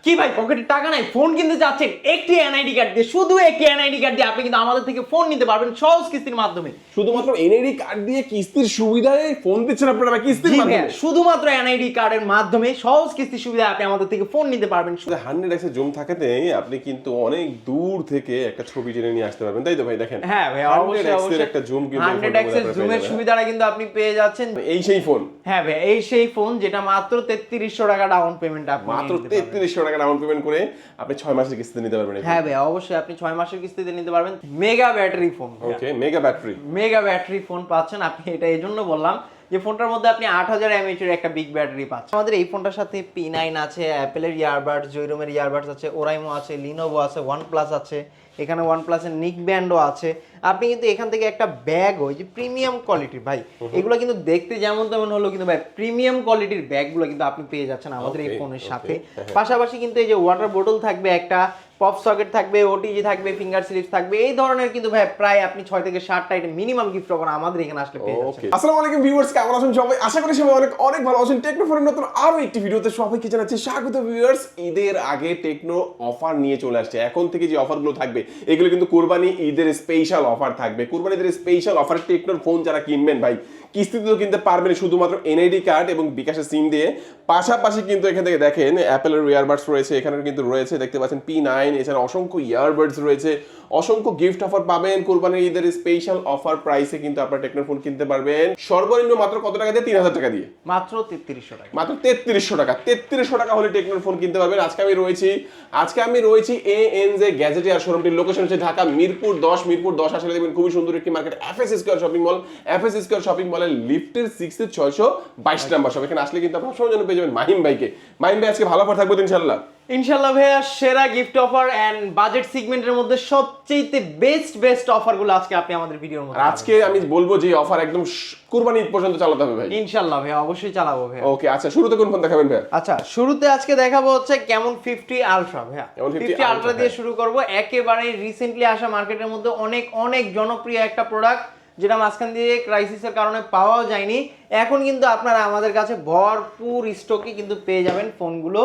কি ভাই পকেটে টাকা নাই, ফোন কিনতে যাচ্ছেন একটি এনআইডি কার্ড দিয়ে, শুধু একটি এনআইডি কার্ড দিয়ে আপনি কিন্তু আমাদের থেকে ফোন নিতে পারবেন সহজ কিস্তির মাধ্যমে। শুধুমাত্র এনআইডি কার্ড দিয়ে কিস্তির সুবিধায় ফোন দিচ্ছেন আপনারা কিস্তির জি মাধ্যমে? ভাইয়া, শুধুমাত্র এনআইডি কার্ডের মাধ্যমে সহজ কিস্তির সুবিধা আপনি আমাদের থেকে ফোন নিতে পারবেন। 100x এর জুম থাকাতে আপনি কিন্তু অনেক দূর থেকে একটা ছবি টেনে নিয়ে আসতে পারবেন, তাই তো ভাই? দেখেন হ্যাঁ ভাই, 100x এর একটা জুম কিন্তু 100x এর জুমের সুবিধাটা কিন্তু আপনি পেয়ে যাচ্ছেন। এই সেই ফোন। হ্যাঁ ভাই, এই সেই ফোন যেটা মাত্র 3300 টাকা ডাউন পেমেন্ট আপনি মাত্র নিতে পারবেন। 3300 টাকা ডাউন পেমেন্ট করে আপনি 6 মাসের কিস্তিতে নিতে পারবেন। হ্যাঁ ভাই, অবশ্যই আপনি 6 মাসের কিস্তিতে নিতে পারবেন। Mega battery phone. Okay, mega battery phone পাচ্ছেন আপনি। এটা এই জন্য বললাম যে ফোনটার মধ্যে আপনি 8000 mAh এর একটা বিগ ব্যাটারি পাচ্ছেন। আমাদের এই ফোনটার সাথে P9 আছে, অ্যাপেলের ইয়ারবাডস, জয়রুমের ইয়ারবাডস আছে, ওরাইমো আছে, লিনোভো আছে, OnePlus আছে, এখানে OnePlus এর নিক ব্যান্ডও আছে। আপনি কিন্তু এখান থেকে একটা ব্যাগ, ওই যে প্রিমিয়াম কোয়ালিটির ভাই, এগুলো কিন্তু দেখতে যেমন তেমন হলো, কিন্তু ভাই প্রিমিয়াম কোয়ালিটির ব্যাগগুলো কিন্তু আপনি পেয়ে যাচ্ছেন আমাদের এই ফোনের সাথে। পাশাপাশি কিন্তু এই যে ওয়াটার বোতল থাকবে, একটা পপ সকেট থাকবে, ওটিজি থাকবে, ফিঙ্গার স্লিপস থাকবে, এই ধরনের কিন্তু ভাই প্রায় আপনি 6 থেকে 7টা আইটেম মিনিমাম গিফট করা আমাদের এখানে আসলে পেয়ে যাচ্ছেন। আসসালামু আলাইকুম ভিউয়ার্স, কেমন আছেন সবাই? আশা করি সবাই অনেক অনেক ভালো আছেন। টেকনোফোনের নতুন আরো একটি ভিডিওতে সবাইকে জানাচ্ছি স্বাগত। ভিউয়ার্স, ঈদের আগে টেকনো অফার নিয়ে চলে আসছে। এখন থেকে যে অফারগুলো থাকবে এগুলো কিন্তু কুরবানি ঈদের স্পেশাল অফার থাকবে। কুরবানি ঈদের স্পেশাল অফারে টেকনোর ফোন যারা কিনবেন ভাই, কিস্তিতেও কিনতে পারবেন শুধুমাত্র এনআইডি কার্ড এবং বিকাশের সিম দিয়ে। পাশাপাশি কিন্তু এখান থেকে দেখেন অ্যাপেলের ইয়ারবাডস রয়েছে, এখানে কিন্তু রয়েছে দেখতে পাচ্ছেন P9, এছাড়া অসংখ্য ইয়ারবাডস রয়েছে, অসংখ্য গিফট অফার পাবেন। কুরবানির ঈদের স্পেশাল অফার প্রাইসে কিন্তু আপনারা টেকনোর ফোন কিনতে পারবেন সর্বনিম্ন মাত্র কত টাকা দিয়ে? 3000 টাকা দিয়ে, মাত্র 3300 টাকা। মাত্র 3300 টাকা। 3300 টাকা হলে টেকনোর ফোন কিনতে পারবেন। আজকে আমি রয়েছি ANZ গ্যাজেটিয়ার শোরুমটির লোকেশন হচ্ছে ঢাকা মিরপুর 10 আসলে দেখবেন খুবই সুন্দর একটি market, FS square shopping mall. FS square shopping মলের লিফটের 622 নাম্বার শপ। এখানে আসলে কিন্তু আপনারা সবার জন্য পেয়ে যাবেন মাহিম ভাইকে। মাহিম ভাই, আজকে ভালো অফার থাকবে ইনশাআল্লাহ? ইনশাআল্লাহ ভাইয়া, সেরা গিফট অফার এন্ড বাজেট সেগমেন্টের মধ্যে সবচেয়ে বেস্ট অফারগুলো আজকে আপনি আমাদের ভিডিওর মধ্যে। আজকে আমি বলবো যে অফার একদম কুরবানি ঈদ পর্যন্ত চালাতে হবে ভাই। ইনশাআল্লাহ ভাইয়া, অবশ্যই চালাবো ভাইয়া। ওকে, আচ্ছা শুরুতে কোন ফোন দেখাবেন ভাই? আচ্ছা, শুরুতে আজকে দেখাবো হচ্ছে কেমন 50 আলট্রা ভাইয়া। কেমন 50 আলট্রা দিয়ে শুরু করব। একেবারে রিসেন্টলি আসা মার্কেটের মধ্যে অনেক জনপ্রিয় একটা প্রোডাক্ট, যেটা মাঝখান দিয়ে ক্রাইসিসের কারণে পাওয়াও যায়নি। এখন কিন্তু আপনারা আমাদের কাছে ভরপুর স্টকে কিন্তু পেয়ে যাবেন ফোনগুলো।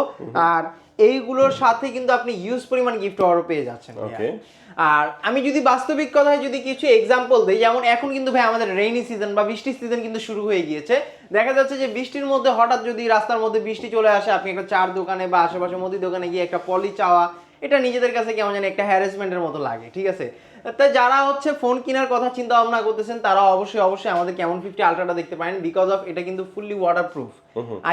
আর এইগুলোর সাথে কিন্তু আপনি ইউজ পরিমাণ গিফট অফারও পেয়ে যাচ্ছেন। আর আমি যদি বাস্তবিক কথায় যদি কিছু এক্সাম্পল দিই, যেমন এখন কিন্তু ভাই আমাদের রেইনি সিজন বা বৃষ্টির সিজন কিন্তু শুরু হয়ে গিয়েছে। দেখা যাচ্ছে যে বৃষ্টির মধ্যে হঠাৎ যদি রাস্তার মধ্যে বৃষ্টি চলে আসে, আপনি একটা চার দোকানে বা আশেপাশে মুদি দোকানে গিয়ে একটা পলি চাওয়া, এটা নিজেদের কাছে কেমন যেন একটা হ্যারাসমেন্টের মতো লাগে, ঠিক আছে? তাই যারা হচ্ছে ফোন কেনার কথা চিন্তা ভাবনা করতেছেন, তারা অবশ্যই আমাদের কেমন 50 আলট্রাটা দেখতে পারেন। বিকজ অফ এটা কিন্তু fully waterproof,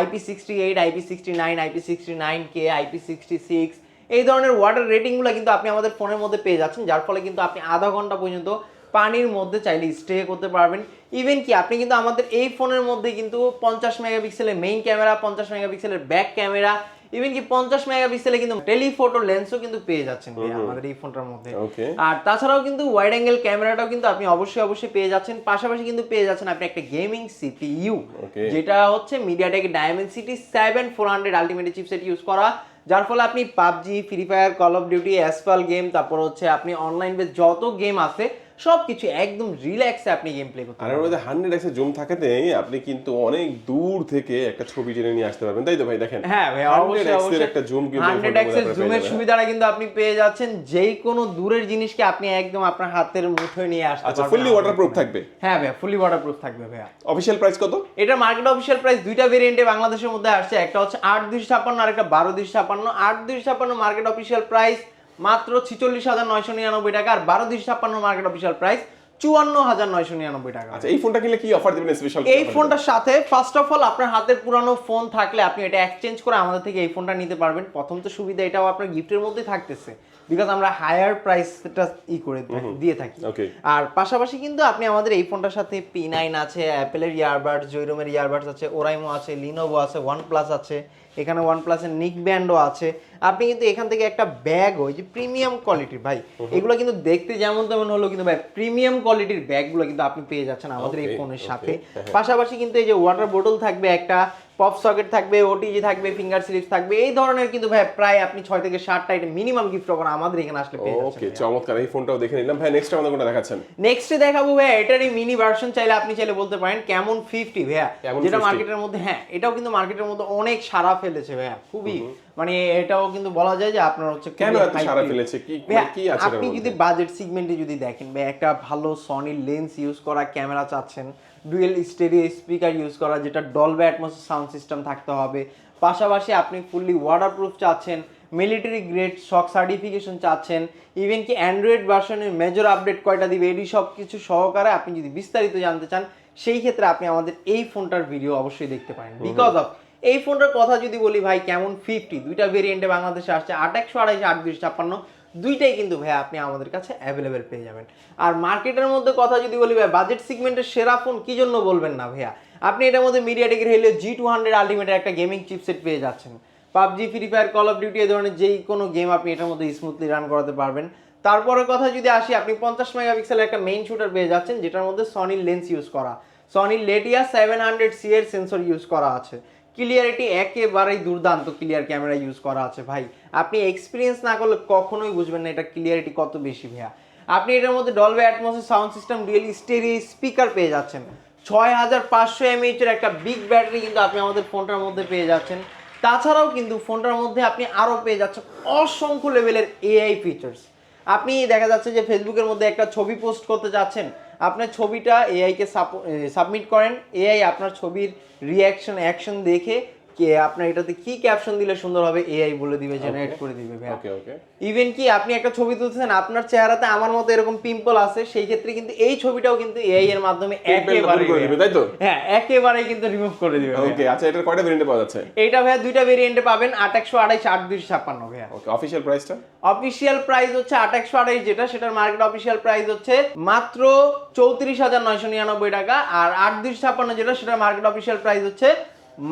IP68, IP69, IP69K, IP66, এই ধরনের ওয়াটার রেটিংগুলো কিন্তু আপনি আমাদের ফোনের মধ্যে পেয়ে যাচ্ছেন, যার ফলে কিন্তু আপনি আধা ঘন্টা পর্যন্ত পানির মধ্যে চাইলে স্টে করতে পারবেন। ইভেন কি আপনি কিন্তু আমাদের এই ফোনের মধ্যে কিন্তু 50 মেগাপিক্সেলের মেইন ক্যামেরা, 50 মেগাপিক্সেলের ব্যাক ক্যামেরা, ইভেন কি 50 মেগাপিক্সেলে কিন্তু টেলিফটো লেন্সও কিন্তু পেয়ে যাচ্ছেন আমাদের এই ফোনটার মধ্যে। আর তাছাড়াও কিন্তু ওয়াইড অ্যাঙ্গেল ক্যামেরাটাও কিন্তু আপনি অবশ্যই পেয়ে যাচ্ছেন। পাশাপাশি কিন্তু পেয়ে যাচ্ছেন আপনি একটা গেমিং CPU, যেটা হচ্ছে MediaTek Dimensity 7400 ultimate chipset use করা, যার ফলে আপনি PUBG, Free Fire, Call of Duty, Asphalt game, তারপর হচ্ছে আপনি অনলাইন বেস যত গেম আছে সবকিছু একদম রিল্যাক্সে আপনি গেম প্লে করতে পারবেন। আর মধ্যে 100x এর জুম থাকাতে আপনি কিন্তু অনেক দূর থেকে একটা ছবি টেনে নিয়ে আসতে পারবেন, তাই তো ভাই? দেখেন হ্যাঁ ভাই, অবশ্যই একটা জুম কিন্তু 100x এর জুমের সুবিধাটা কিন্তু আপনি পেয়ে যাচ্ছেন। যেই কোনো দূরের জিনিসকে আপনি একদম আপনার হাতের মুঠোয় নিয়ে আসতে পারবেন। আচ্ছা, ফুললি ওয়াটারপ্রুফ থাকবে? হ্যাঁ ভাই, ফুললি ওয়াটারপ্রুফ থাকবে ভাইয়া। অফিশিয়াল প্রাইস কত? এটা মার্কেট অফিশিয়াল প্রাইস দুইটা ভেরিয়েন্টে বাংলাদেশের মধ্যে আসছে, একটা হচ্ছে 8256 আর একটা 12256। 8256 মার্কেট অফিশিয়াল প্রাইস মাত্র 46,999 টাকা, আর 12256 মার্কেট অফিশিয়াল প্রাইস 54,999 টাকা। আচ্ছা, এই ফোনটা কিনলে কি অফার দিবেন স্পেশাল? এই ফোনটার সাথে ফার্স্ট অফ অল আপনার হাতের পুরানো ফোন থাকলে আপনি এটা এক্সচেঞ্জ করে আমাদের থেকে এই ফোনটা নিতে পারবেন। প্রথম তো সুবিধা এটাও আপনার গিফটের মধ্যেই থাকতেছে, বিকজ আমরা হায়ার প্রাইসটা করে দিয়ে থাকি। আর পাশাপাশি কিন্তু আপনি আমাদের এই ফোনটার সাথে P9 আছে, অ্যাপেলের ইয়ারবাডস, জয়রুমের ইয়ারবাডস আছে, ওরাইমো আছে, লিনোভো আছে, OnePlus আছে, এখানে OnePlus এর নিক ব্যান্ডও আছে। আপনি কিন্তু এখান থেকে একটা ব্যাগ, ওই যে প্রিমিয়াম কোয়ালিটির ভাই, এগুলো কিন্তু দেখতে যেমন তেমন হলো, কিন্তু ভাই প্রিমিয়াম কোয়ালিটির ব্যাগগুলো কিন্তু আপনি পেয়ে যাচ্ছেন আমাদের এই ফোনের সাথে। পাশাপাশি কিন্তু এই যে ওয়াটার বোতল থাকবে, একটা পপ সকেট থাকবে, ওটিজি থাকবে, ফিঙ্গার স্লিপস থাকবে, এই ধরনের কিন্তু ভাই প্রায় আপনি 6 থেকে 7টা আইটেম মিনিমাম গিফট করা আমাদের এখানে আসলে পেয়ে যাচ্ছেন। ওকে, চমৎকার। এই ফোনটাও দেখে নিলাম ভাই। নেক্সট আমাদের কোনটা দেখাচ্ছেন? নেক্সট দেখাবো ভাই এটারই মিনি ভার্সন, চাইলে আপনি চাইলে বলতে পারেন কেমন 50 ভাইয়া, যেটা মার্কেটের মধ্যে, হ্যাঁ এটাও কিন্তু মার্কেটের মধ্যে অনেক সাড়া ফেলেছে ভাইয়া, খুবই মানে এটাও কিন্তু বলা যায় যে আপনার হচ্ছে কেন খুবই এত high সারা speed। ফেলেছে কি ভাইয়া, কি আছে এর আপনি মধ্যে? যদি বাজেট সেগমেন্টে যদি দেখেন ভাই, একটা ভালো সনি লেন্স ইউজ করা ক্যামেরা চাচ্ছেন, ডুয়েল স্টেরিও স্পিকার ইউজ করা যেটা ডলবে অ্যাটমস সাউন্ড সিস্টেম থাকতে হবে, পাশাপাশি আপনি ফুললি ওয়াটারপ্রুফ চাচ্ছেন, মিলিটারি গ্রেড শক সার্টিফিকেশন চাচ্ছেন, ইভেন কি অ্যান্ড্রয়েড ভার্সনের মেজর আপডেট কয়টা দিবে এটি সব কিছু সহকারে আপনি যদি বিস্তারিত জানতে চান, সেই ক্ষেত্রে আপনি আমাদের এই ফোনটার ভিডিও অবশ্যই দেখতে পারেন। বিকজ অফ এই ফোনটার কথা যদি বলি ভাই, কেমন 50 দুইটা ভেরিয়েন্টে বাংলাদেশে আসছে, 8128 8256, দুইটাই কিন্তু ভাই আপনি আমাদের কাছে অ্যাভেলেবেল পেয়ে যাবেন। আর মার্কেটের মধ্যে কথা যদি বলি ভাই, বাজেট সেগমেন্টের সেরা ফোন কি জন্য বলবেন না ভাইয়া, আপনি এটার মধ্যে মিডিয়াটেকের হেলিও G200 আলটিমেটের একটা গেমিং চিপসেট পেয়ে যাচ্ছেন। PUBG, Free Fire, Call of duty এই ধরনের যেই কোনো গেম আপনি এটার মধ্যে স্মুথলি রান করাতে পারবেন। তারপরে কথা যদি আসি, আপনি 50 মেগাপিক্সেলের একটা মেইন শুটার পেয়ে যাচ্ছেন, যেটার মধ্যে সনির লেন্স ইউজ করা, সনির লেটিয়া 700C এর সেন্সর ইউজ করা আছে। ক্লিয়ারিটি একেবারেই দুর্দান্ত ক্লিয়ার ক্যামেরা ইউজ করা আছে ভাই, আপনি এক্সপিরিয়েন্স না করলে কখনোই বুঝবেন না এটা ক্লিয়ারিটি কত বেশি ভাইয়া। আপনি এটার মধ্যে ডলবে অ্যাটমসের sound system, dual stereo speaker পেয়ে যাচ্ছেন, 6500 mAh একটা বিগ ব্যাটারি কিন্তু আপনি আমাদের ফোনটার মধ্যে পেয়ে যাচ্ছেন। তাছাড়াও কিন্তু ফোনটার মধ্যে আপনি আরও পেয়ে যাচ্ছেন অসংখ্য লেভেলের এআই ফিচার্স। আপনি দেখা যাচ্ছে যে ফেসবুকের মধ্যে একটা ছবি পোস্ট করতে যাচ্ছেন, আপনার ছবিটা এআইকে সাবমিট করেন, এআই আপনার ছবির রিয়াকশন অ্যাকশন দেখে কে আপনার এটাতে কি ক্যাপশন দিলে সুন্দর হবে এআই বলে দিবে, জেনারেট করে দিবে ভাই। ওকে ওকে। ইভেন কি আপনি একটা ছবি তুলছেন, আপনার চেহারাতে আমার মতো এরকম পিম্পল আছে, সেই ক্ষেত্রে কিন্তু এই ছবিটাও কিন্তু এআই এর মাধ্যমে একেবারে করে দিবে তাই তো? হ্যাঁ, একেবারে কিন্তু রিমুভ করে দিবে ভাইয়া। ওকে আচ্ছা, এটার কয়টা ভেরিয়েন্টে পাওয়া যাচ্ছে? এইটা ভাইয়া দুইটা ভেরিয়েন্টে পাবেন, 8128 8256 ভাইয়া। ওকে, অফিশিয়াল প্রাইসটা? অফিশিয়াল প্রাইস হচ্ছে 8128 যেটা, সেটার মার্কেট অফিশিয়াল প্রাইস হচ্ছে মাত্র 34,999 টাকা। আর 8256 যেটা, সেটার মার্কেট অফিশিয়াল প্রাইস হচ্ছে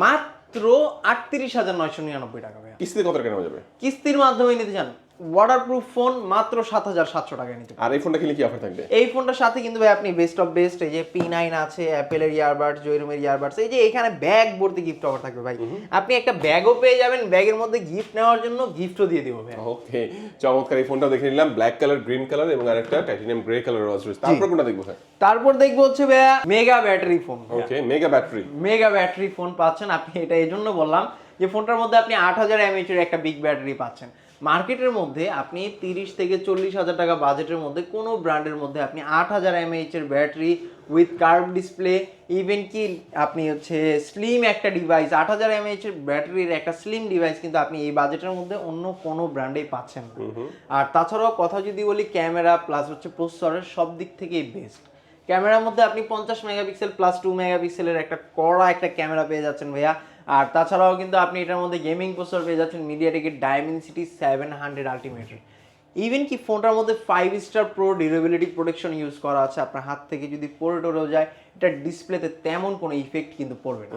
মাত্র 38,999 টাকা ভাইয়া। কিস্তিতে কত টাকা নেওয়া যাবে? কিস্তির মাধ্যমে নিতে চান, ওয়াটারপ্রুফ ফোন মাত্র 7,700 টাকায় নিতে পারেন। আর এই ফোনটা কিনলে কি অফার থাকবে? এই ফোনটার সাথে কিন্তু ভাই আপনি বেস্ট অফ বেস্ট, এই যে P9 আছে, অ্যাপেলের ইয়ারবাডস, জয়রুমের ইয়ারবাডস, এই যে এখানে ব্যাগ ভর্তি গিফট অফার থাকবে ভাই। আপনি একটা ব্যাগও পেয়ে যাবেন, ব্যাগের মধ্যে গিফট নেওয়ার জন্য গিফটও দিয়ে দেবো ভাই। ওকে, চমৎকার। এই ফোনটা দেখে নিলাম, ব্ল্যাক কালার, গ্রিন কালার এবং আরেকটা টাইটানিয়াম গ্রে কালার রয়েছে। তারপর কোনটা দেখবো স্যার? তারপর দেখবো হচ্ছে ভাইয়া mega battery phone. Okay, mega battery. Mega battery phone পাচ্ছেন আপনি, এটা এই জন্য বললাম যে ফোনটার মধ্যে আপনি 8000 mAh এর একটা বিগ ব্যাটারি পাচ্ছেন। মার্কেটের মধ্যে আপনি 30 থেকে 40,000 টাকা বাজেটের মধ্যে কোনো ব্র্যান্ডের মধ্যে আপনি 8000 mAh এর battery with curve display, even কি আপনি হচ্ছে স্লিম একটা ডিভাইস, 8000 mAh এর ব্যাটারির একটা স্লিম ডিভাইস কিন্তু আপনি এই বাজেটের মধ্যে অন্য কোনো ব্র্যান্ডেই পাচ্ছেন না। আর তাছাড়াও কথা যদি বলি, ক্যামেরা প্লাস হচ্ছে প্রসেসরের সব দিক থেকেই বেস্ট। ক্যামেরার মধ্যে আপনি 50 মেগাপিক্সেল প্লাস 2 মেগাপিক্সেলের একটা কড়া একটা ক্যামেরা পেয়ে যাচ্ছেন ভাইয়া। আর তাছাড়াও কিন্তু আপনি এটার মধ্যে গেমিং প্রসেসর পেয়ে যাচ্ছেন মিডিয়াটেকের ডায়মেনসিটি 700 আলটিমেটের। ইভেন কি ফোনটার মধ্যে 5 star pro durability protection use করা আছে, আপনার হাত থেকে যদি পড়ে টরেও যায় এটা ডিসপ্লেতে তেমন কোনো ইফেক্ট কিন্তু পড়বে না।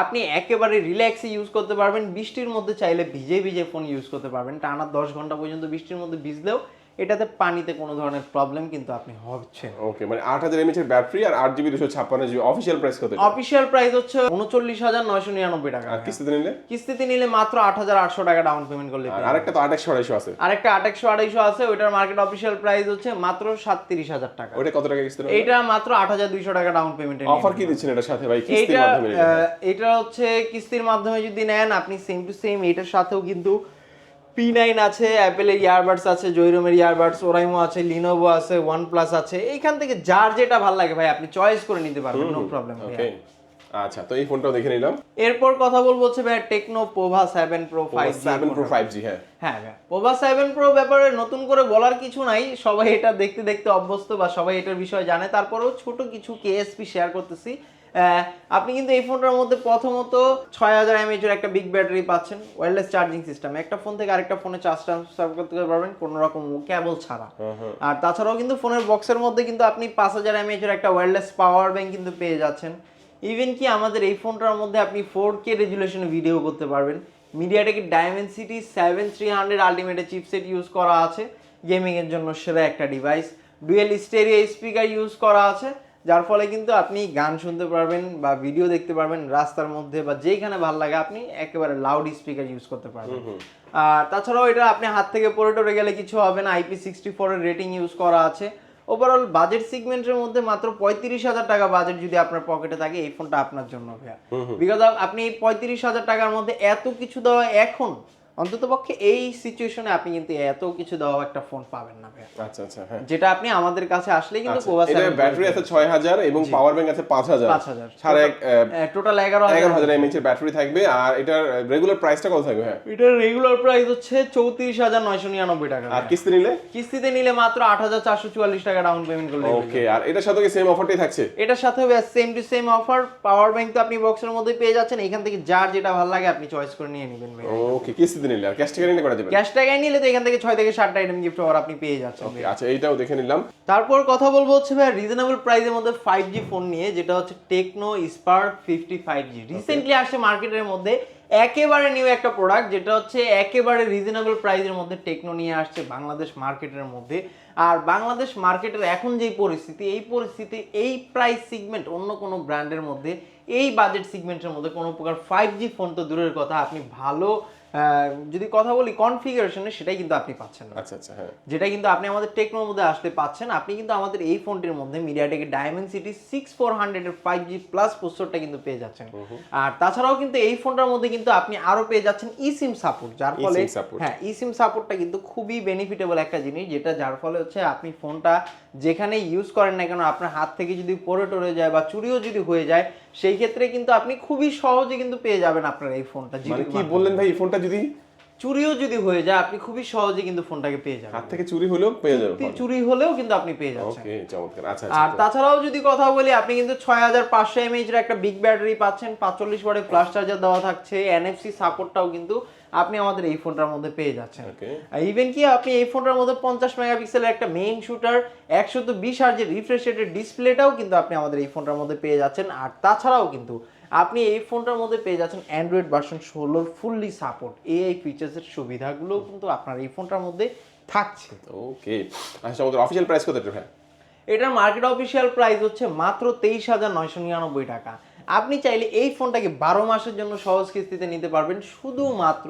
আপনি একেবারে রিল্যাক্সে ইউজ করতে পারবেন, বৃষ্টির মধ্যে চাইলে ভিজে ভিজে ফোন ইউজ করতে পারবেন, টানা 10 ঘন্টা পর্যন্ত বৃষ্টির মধ্যে ভিজলেও এটাতে পানিতে কোনো ধরনের প্রবলেম কিন্তু আপনি হচ্ছে। ওকে, মানে 8000 mAh এর ব্যাটারি আর 8GB 256GB। অফিশিয়াল প্রাইস কত? অফিশিয়াল প্রাইস হচ্ছে 39,999 টাকা। আর কিস্তিতে নিলে? কিস্তিতে নিলে মাত্র 8,800 টাকা ডাউন পেমেন্ট করলে। আর আরেকটা তো 2800 আছে। আরেকটা 2800 আছে, ওইটার মার্কেট অফিশিয়াল প্রাইস হচ্ছে মাত্র 37,000 টাকা। ওটা কত টাকা কিস্তি? এইটা মাত্র 8,200 টাকা ডাউন পেমেন্টে। অফার কি দিচ্ছেন এটার সাথে ভাই কিস্তির মাধ্যমে? এটা হচ্ছে কিস্তির মাধ্যমে যদি নেন আপনি সেম টু সেম এটার সাথেও কিন্তু P9 আছে, অ্যাপেলের ইয়ারবাডস আছে, জয়রুমের ইয়ারবাডস, ওরাইমো আছে, লিনোভো আছে, OnePlus আছে, এইখান থেকে যার যেটা ভালো লাগে ভাই আপনি চয়েস করে নিতে পারবেন, নো প্রবলেম। ওকে আচ্ছা, তো এই ফোনটাও দেখে নিলাম। এরপর কথা বলবো হচ্ছে ভাই techno Pova 7 Pro 5G। 7 Pro 5G। হ্যাঁ ভাই, পোভা 7 Pro ব্যাপারে নতুন করে বলার কিছু নাই, সবাই এটা দেখতে দেখতে অভ্যস্ত বা সবাই এটার বিষয়ে জানে, তারপরেও ছোট কিছু কেএসপি শেয়ার করতেছি। আপনি কিন্তু এই ফোনটার মধ্যে প্রথমত 6000 mAh এর একটা বিগ ব্যাটারি পাচ্ছেন, ওয়্যারলেস চার্জিং সিস্টেম, একটা ফোন থেকে আরেকটা ফোনে চার্জ ট্রান্সফার করতে পারবেন কোনো রকম কেবল ছাড়া। আর তাছাড়াও কিন্তু ফোনের বক্সের মধ্যে কিন্তু আপনি 5000 mAh এর একটা ওয়্যারলেস পাওয়ার ব্যাংক কিন্তু পেয়ে যাচ্ছেন। ইভেন কি আমাদের এই ফোনটার মধ্যে আপনি 4K রেজুলেশনে ভিডিও করতে পারবেন, মিডিয়াটেকের ডায়মেনসিটি 7300 আলটিমেটের চিপসেট ইউজ করা আছে, গেমিং এর জন্য সেরা একটা device, dual stereo speaker use করা আছে, যার ফলে কিন্তু আপনি গান শুনতে পারবেন বা ভিডিও দেখতে পারবেন রাস্তার মধ্যে বা যেখানে ভালো লাগে, আপনি একেবারে লাউড স্পিকার ইউজ করতে পারবেন। আর তাছাড়াও এটা আপনি হাত থেকে পড়ে টরে গেলে কিছু হবে না, IP64 এর রেটিং ইউজ করা আছে, ওভারঅল বাজেট সেগমেন্টের মধ্যে মাত্র 35,000 টাকা বাজেট যদি আপনার পকেটে থাকে এই ফোনটা আপনার জন্য ভাইয়া। বিকজ আপনি 35,000 টাকার মধ্যে এত কিছু দেওয়া এখন অন্ততপক্ষে এই সিচুয়েশনে আপনি কিন্তু এত কিছু দেওয়া একটা ফোন পাবেন না ভাইয়া। আচ্ছা আচ্ছা, হ্যাঁ। যেটা আপনি আমাদের কাছে আসলে কিন্তু এটা ব্যাটারি আছে 6000 এবং পাওয়ার ব্যাংক আছে 5000 টোটাল 11,000 mAh এর ব্যাটারি থাকবে। আর এটার রেগুলার প্রাইসটা কত থাকবে? হ্যাঁ, এটার রেগুলার প্রাইস হচ্ছে 34,999 টাকা। আর কিস্তিতে নিলে মাত্র 8,444 টাকা ডাউন পেমেন্ট করলে। ওকে, আর এটার সাথে কি সেম অফারটাই থাকছে? এটার সাথে same to same offer. Power bank তো আপনি বক্সের মধ্যে পেয়ে যাচ্ছেন, এখান থেকে যার যেটা ভালো লাগে আপনি চয়েস করে নিয়ে নেবেন ভাই। ওকে, কিস্তিতে নিলে। আর ক্যাশ টাকা নিলে করা যাবে? ক্যাশ টাকায় নিলে তো এখান থেকে 6 থেকে 7টা আইটেম গিফট অফার আপনি পেয়ে যাচ্ছেন। ওকে, আচ্ছা এইটাও দেখে নিলাম। তারপর কথা বলবো হচ্ছে ভাই রিজনেবল প্রাইসের মধ্যে 5G ফোন নিয়ে, যেটা হচ্ছে টেকনো স্পার্ক 55G। রিসেন্টলি আসছে মার্কেটের মধ্যে একেবারে নিউ একটা প্রোডাক্ট, যেটা হচ্ছে একেবারে রিজনেবল প্রাইসের মধ্যে টেকনো নিয়ে আসছে বাংলাদেশ মার্কেটের মধ্যে। আর বাংলাদেশ মার্কেটের এখন যেই পরিস্থিতি, এই পরিস্থিতি এই প্রাইস সেগমেন্ট অন্য কোনো ব্র্যান্ডের মধ্যে, এই বাজেট সেগমেন্টের মধ্যে কোনো প্রকার 5G ফোন তো দূরের কথা, আপনি ভালো যদি কথা বলি কনফিগারেশনে সেটাই কিন্তু আপনি পাচ্ছেন না। আচ্ছা আচ্ছা, হ্যাঁ। যেটা কিন্তু আপনি আমাদের টেকনোর মধ্যে আসলে পাচ্ছেন। আপনি কিন্তু আমাদের এই ফোনটির মধ্যে মিডিয়াটেকের ডায়মেনসিটি 6400 এর 5G প্লাস প্রসেসরটা কিন্তু পেয়ে যাচ্ছেন। আর তাছাড়াও কিন্তু এই ফোনটার মধ্যে কিন্তু আপনি আরো পেয়ে যাচ্ছেন eSIM সাপোর্ট, যার ফলে হ্যাঁ eSIM সাপোর্টটা কিন্তু খুবই বেনিফিটেবল একটা জিনিস, যেটা যার ফলে হচ্ছে আপনি ফোনটা যেখানে ইউজ করেন না কেন, আপনার হাত থেকে যদি পড়ে টরে যায় বা চুরিও যদি হয়ে যায়, সেই ক্ষেত্রে কিন্তু আপনি খুবই সহজে কিন্তু পেয়ে যাবেন আপনার এই ফোনটা। মানে কি বললেন ভাই, এই ফোনটা যদি চুরিও যদি হয়ে যায় আপনি খুবই সহজে কিন্তু ফোনটাকে পেয়ে যাবেন। হাত থেকে চুরি হলেও পেয়ে যাবেন, চুরি হলেও কিন্তু আপনি পেয়ে যাচ্ছেন। ওকে, চমৎকার। আচ্ছা, আর তাছাড়াও যদি কথা বলি, আপনি কিন্তু 6500 mAh এর একটা বিগ ব্যাটারি পাচ্ছেন, 45 ওয়াটের ফ্লাশ চার্জার দেওয়া থাকছে, NFC সাপোর্টটাও কিন্তু আপনি আমাদের এই ফোনটার মধ্যে পেয়ে যাচ্ছেন। ইভেন কি আপনি এই ফোনটার মধ্যে 50 মেগাপিক্সেলের একটা মেইন শুটার, 120 হার্জের রিফ্রেশ রেটের ডিসপ্লেটাও কিন্তু আপনি আমাদের এই ফোনটার মধ্যে পেয়ে যাচ্ছেন। আর তাছাড়াও কিন্তু আপনি এই ফোনটার মধ্যে পেয়ে যাচ্ছেন অ্যান্ড্রয়েড ভার্সন 16 ফুললি সাপোর্ট। এই ফিচার্সের সুবিধাগুলো কিন্তু আপনার এই ফোনটার মধ্যে থাকছে। ওকে, আচ্ছা আমাদের অফিশিয়াল প্রাইস কত এটা ভাই? এটার মার্কেট অফিশিয়াল প্রাইস হচ্ছে মাত্র 23,999 টাকা। আপনি চাইলে এই ফোনটাকে 12 মাসের জন্য সহজ কিস্তিতে নিতে পারবেন, শুধুমাত্র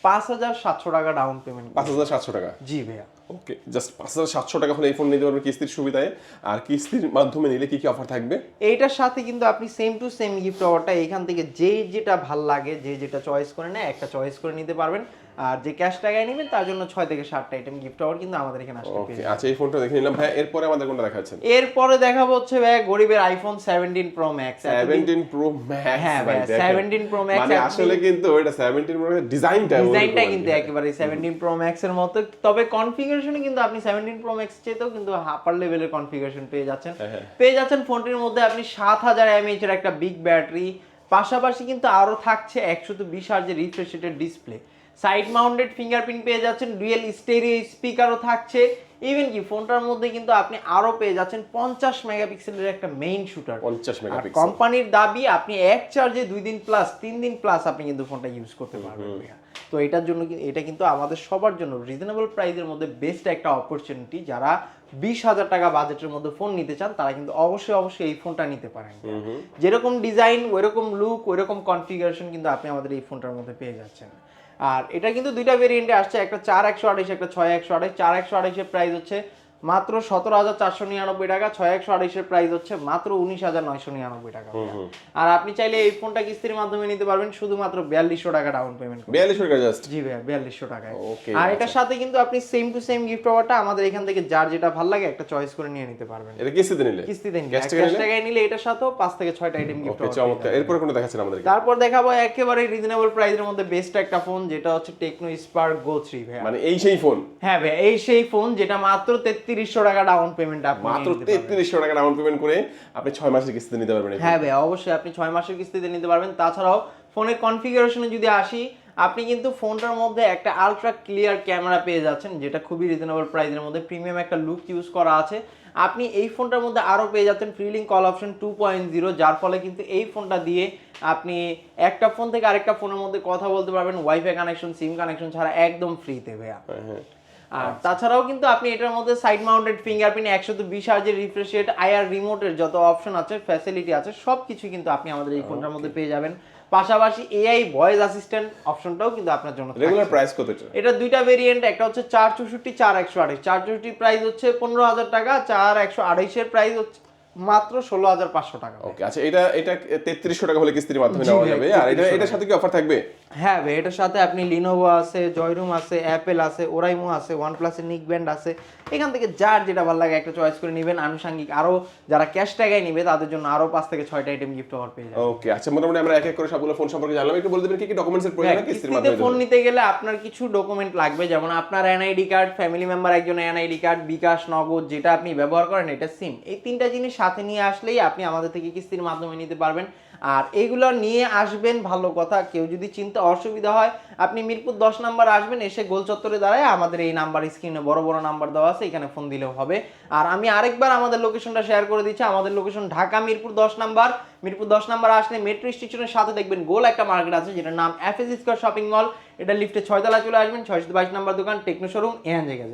5,700 টাকা ডাউন পেমেন্ট। 5,700 টাকা? জি ভাইয়া। ওকে, জাস্ট 5,700 টাকা হলে এই ফোন নিতে পারবেন কিস্তির সুবিধায়। আর কিস্তির মাধ্যমে নিলে কি কি অফার থাকবে? এইটার সাথে কিন্তু আপনি সেম টু সেম গিফট অফারটা এখান থেকে যে যেটা ভাল লাগে, যে যেটা চয়েস করে নেয় একটা চয়েস করে নিতে পারবেন। আর যে ক্যাশ টাকায় নেবেন তার জন্য 6 থেকে 7টা আইটেম গিফট অফার কিন্তু আমাদের এখানে আসবে। ওকে, আচ্ছা এই ফোনটা দেখে নিলাম ভাই। এরপরে আমাদের কোনটা দেখাচ্ছেন? এরপরে দেখাবো হচ্ছে ভাই গরিবের iPhone 17 pro max. 17 pro max? হ্যাঁ ভাই, 17 প্রো ম্যাক্স মানে আসলে কিন্তু এটা 17 প্রো ম্যাক্স ডিজাইনটা কিন্তু একেবারে 17 প্রো ম্যাক্স এর মতো, তবে কনফিগারেশনে কিন্তু আপনি 17 প্রো ম্যাক্স চেয়েও কিন্তু আপার লেভেলের কনফিগারেশন পেয়ে যাচ্ছেন। ফোনটির মধ্যে আপনি 7000 mAh এর একটা বিগ ব্যাটারি, পাশাপাশি কিন্তু আরো থাকছে 120 হার্জের রিফ্রেশ রেটের ডিসপ্লে, সাইড মাউন্টেড ফিঙ্গারপ্রিন্ট পেয়ে যাচ্ছেন, ডুয়েল স্টেরিও স্পিকারও থাকছে। ইভেন কি ফোনটার মধ্যে কিন্তু আপনি আরো পেয়ে যাচ্ছেন 50 মেগাপিক্সেলের একটা মেইন শুটার। 50 মেগাপিক্সেল কোম্পানির দাবি আপনি এক চার্জে 2 দিন প্লাস 3 দিন প্লাস আপনি কিন্তু ফোনটা ইউজ করতে পারবেন। তো এটার জন্য এটা কিন্তু আমাদের সবার জন্য রিজনেবল প্রাইসের মধ্যে বেস্ট একটা অপরচুনিটি। যারা 20,000 টাকা বাজেটের মধ্যে ফোন নিতে চান তারা কিন্তু অবশ্যই এই ফোনটা নিতে পারেন। যেরকম ডিজাইন ওইরকম লুক ওইরকম কনফিগারেশন কিন্তু আপনি আমাদের এই ফোনটার মধ্যে পেয়ে যাচ্ছেন। আর এটা কিন্তু দুইটা ভেরিয়েন্টে আসছে, একটা 4128, একটা 6128। 4128 এর প্রাইস হচ্ছে মাত্র 17,499 টাকা, 6128 এর প্রাইস হচ্ছে মাত্র 19,999 টাকা। আর আপনি চাইলে এই ফোনটা কিস্তির মাধ্যমে নিতে পারবেন শুধুমাত্র 4200 টাকা ডাউন পেমেন্ট। 4200 টাকা জাস্ট? জি ভাই, 4200 টাকায়। ওকে, আর এটার সাথে কিন্তু আপনি সেম টু সেম গিফট অফারটা আমাদের এখান থেকে যার যেটা ভালো লাগে একটা চয়েস করে নিয়ে নিতে পারবেন। এটা কিস্তিতে নিলে? কিস্তিতে নিলে, ক্যাশ টাকায় নিলে এটার সাথেও 5 থেকে 6টা আইটেম গিফট অফার। ওকে, চমৎকার। এরপর কোনটা দেখাচ্ছেন আমাদের? তারপর দেখাবো একেবারে রিজনেবল প্রাইসের মধ্যে বেস্ট একটা ফোন, যেটা হচ্ছে টেকনো স্পার্ক গো 3 ভাই। মানে এই সেই ফোন? হ্যাঁ ভাই, এই সেই ফোন যেটা মাত্র 3300 টাকা ডাউন পেমেন্ট আপনি মাত্র 3300 টাকা ডাউন পেমেন্ট করে আপনি 6 মাসের কিস্তিতে নিতে পারবেন। হ্যাঁ ভাই, অবশ্যই আপনি 6 মাসের কিস্তিতে নিতে পারবেন। তাছাড়াও ফোনের কনফিগারেশনে যদি আসি, আপনি কিন্তু ফোনটার মধ্যে একটা আলট্রা ক্লিয়ার ক্যামেরা পেয়ে যাচ্ছেন, যেটা খুবই রিজনেবল প্রাইসের মধ্যে প্রিমিয়াম একটা লুক ইউজ করা আছে। আপনি এই ফোনটার মধ্যে আরো পেয়ে যাচ্ছেন ফ্রিলিং কল অপশন 2.0, যার ফলে কিন্তু এই ফোনটা দিয়ে আপনি একটা ফোন থেকে আরেকটা ফোনের মধ্যে কথা বলতে পারবেন ওয়াইফাই কানেকশন, সিম কানেকশন ছাড়া একদম ফ্রিতে ভাইয়া। আর তাছাড়াও কিন্তু আপনি এটার মধ্যে সাইড মাউন্টেড ফিঙ্গারপ্রিন্ট, 120 হার্জের রিফ্রেশ রেট, আইআর রিমোটের যত অপশন আছে ফ্যাসিলিটি আছে সবকিছু কিন্তু আপনি আমাদের এই ফোনটার মধ্যে পেয়ে যাবেন। পাশাপাশি এআই ভয়েস অ্যাসিস্ট্যান্ট অপশনটাও কিন্তু আপনার জন্য রেগুলার প্রাইস কত এটা? এটা দুইটা ভেরিয়েন্ট, একটা হচ্ছে 464, 4128। 464 প্রাইস হচ্ছে 15,000 টাকা, 4128 এর প্রাইস হচ্ছে মাত্র 16,500 টাকা। ওকে, আচ্ছা এটা 3300 টাকা হলে কিস্তির মাধ্যমে জি নেওয়া ভাই, যাবে। আর এটার সাথে কি অফার থাকবে? হ্যাঁ ভাই, এটার সাথে আপনি লিনোভো আছে, জয়রুম আছে, অ্যাপেল আছে, ওরাইমো আছে, ওয়ানপ্লাস এর নিক ব্যান্ড আছে। এখান থেকে যার যেটা ভালো লাগে একটা চয়েস করে নেবেন। আনুষঙ্গিক আরো যারা ক্যাশ টাকায় নিবে তাদের জন্য আরো 5 থেকে 6টা আইটেম গিফট অফার পেয়ে যাবে। ওকে, আচ্ছা মোটামুটি আমরা এক এক করে সবগুলো ফোন সম্পর্কে জানলাম। একটু বলে দিবেন কি কি ডকুমেন্টস এর প্রয়োজন হয় কিস্তির কিস্তিতে মাধ্যমে? ফোন নিতে গেলে আপনার কিছু ডকুমেন্ট লাগবে, যেমন আপনার এনআইডি কার্ড, ফ্যামিলি মেম্বার একজন এনআইডি কার্ড, বিকাশ, নগদ যেটা আপনি ব্যবহার করেন, এটা সিম। এই তিনটা জিনিস সাথে নিয়ে আসলেই আপনি আমাদের থেকে কিস্তির মাধ্যমে নিতে পারবেন। আর এইগুলো নিয়ে আসবেন, ভালো কথা। কেউ যদি চিন্তা অসুবিধা হয়, আপনি মিরপুর 10 নাম্বার আসবেন, এসে গোল চত্বরে দাঁড়ায় আমাদের এই নাম্বার, স্ক্রিনে বড় বড় নাম্বার দেওয়া আছে, এখানে ফোন দিলেও হবে। আর আমি আরেকবার আমাদের লোকেশনটা শেয়ার করে দিচ্ছি। আমাদের location Dhaka Mirpur 10 number. Mirpur 10 number আসলে মেট্রো স্টেশনের সাথে দেখবেন গোল একটা মার্কেট আছে, যেটার নাম এফএস স্কয়ার শপিং মল। এটা লিফটে 6 তলায় চলে আসবেন, 622 নাম্বার দোকান, টেকনো শোরুম, এখান জায়গায়।